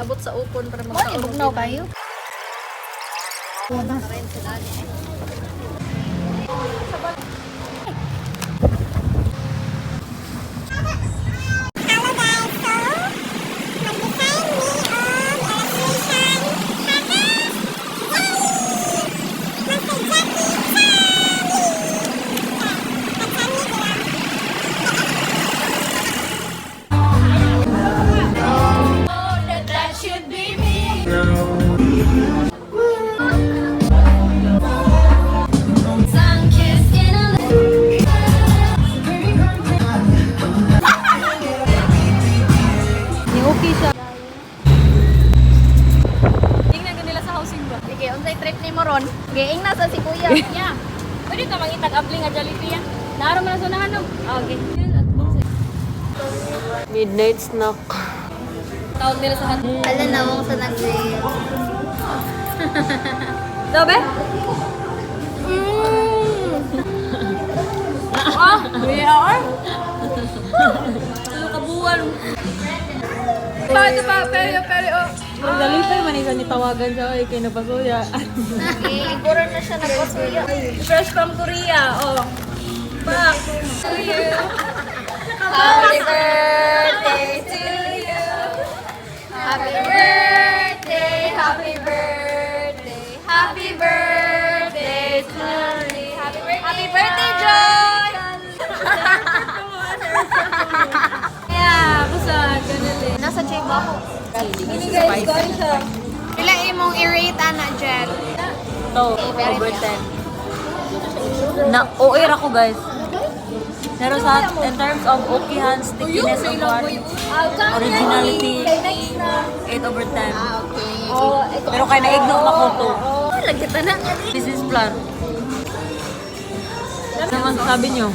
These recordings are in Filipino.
Abot sa upon para Mo magkaulog. ibugnaw kayo. Okay siya. Tingnan ko nila sa housing ba? Sige, unsay trip ni mo ron? Giing na sa si Kuya. Yeah. Pwede ka mangitag abli nga Jollibee yan. Naaro mo na sa unahan no? Okay. Midnight snack. Tawag nila sa hot. Ala na mo sa nag-grill. Dobe? Ah, we are. Ano kabuwan? Ito pa, pero. Ang galipay man isa ni tawagan siya, ay kay napasuya. Siguro na siya nagpasuya. Fresh from Korea, oh. Back to you. Happy birthday to you. Happy birthday, happy birthday, happy birthday to you. Happy birthday, Joy! Yeah, kusag, ganun eh. Nasa J ba ako? Ini guys, gawin siya. Pila imong i-rate ana, Jel? Ito, over 10. Na, OR ako guys. Pero sa, in terms of okihan, stickiness of one, originality, 8 over 10. Okay. Pero kaya na-ignore ako to. Lagi ta na. Business plan. Ano naman sabi nyo?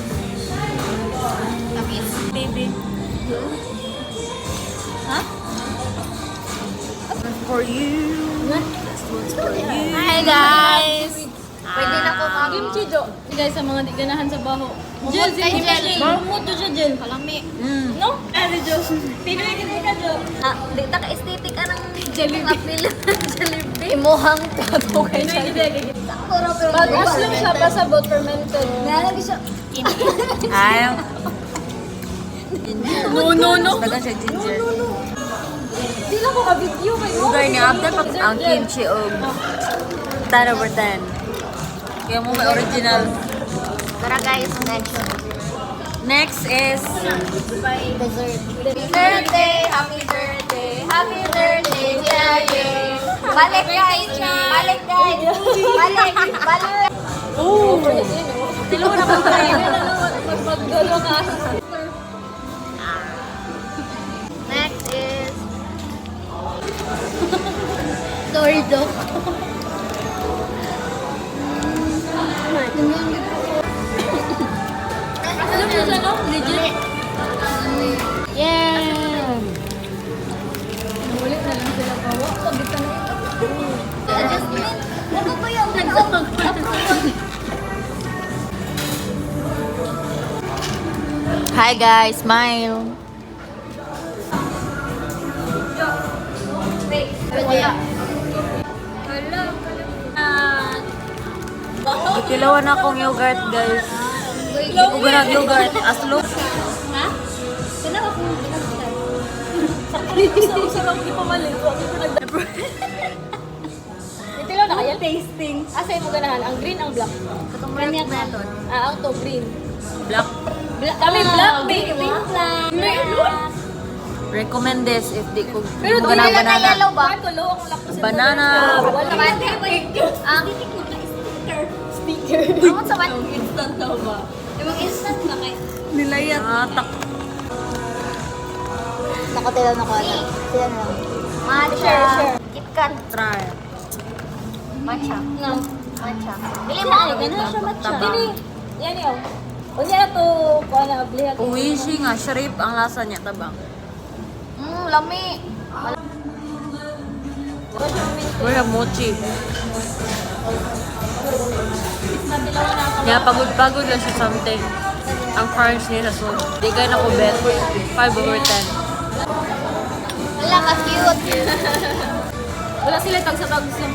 Baby. Ha? For you. This one's for you. Hi guys! Pwede na ko Kimchi do. Guys, sa mga di ganahan sa baho. Jel, kay Jel. Marmot to siya, Jel. Kalami. No? Ano, Jo? Pinoy kita ka, Jo. Di ta ka-aesthetic anang apil Jollibee. Imuhang tato kay Pinoy Jollibee. kita. Pag-as lang siya, pasabot, fermented. Nalagi siya. Ay. No. Taga siya ginger. Di lang ko ka-video kayo. Lugar niya, after pag ang kimchi o 10 over 10. Kaya mo may original. Tara guys, next. Next is Dessert. Happy birthday, Jay. Balik guys. Balik. oh, Dilo na ba tayo? Magpagdolo ka. Next is Dordo. Alam mo siya, no? Legit. Yeah. Ulit na lang sila pa. Wag kita na ito. Adjustment. Ano ba yung nag-upload? hi guys, smile. Wala. Ikilawan akong yogurt guys. Ugo ng yogurt. Aslo. Ha? Kenapa kung pinagsitan? Sarap di pa mali. Ito lang na kaya tasting. Asay mo ganahan, ang green, ang black. Katong milk method. Ang to green. Black. Kami black, pink lang. Recommend this if di ko Pero di di na nila na banana. yellow ba? Banana. Wala ba? Ang Speaker. Ang sa what? Instant daw ba? Yung instant na kay. Nilayat. Tak. Nakatilaw na ko na. Sila na lang. Matcha. Share. KitKat. Try. Matcha. No. Matcha. Bili Ay, mo ako. ganun siya matcha. Tabang. Dini. Yan yun. Unya na to, kuha na, ablihan. Uwishi nga, shrimp ang lasa niya, tabang. Lami. We have mochi. Kaya pagod-pagod lang siya something. Ang crunch niya sa soup. Di kayo na ko bet. 5 over 10. Wala, ka-cute. Wala sila tag sa tag sa.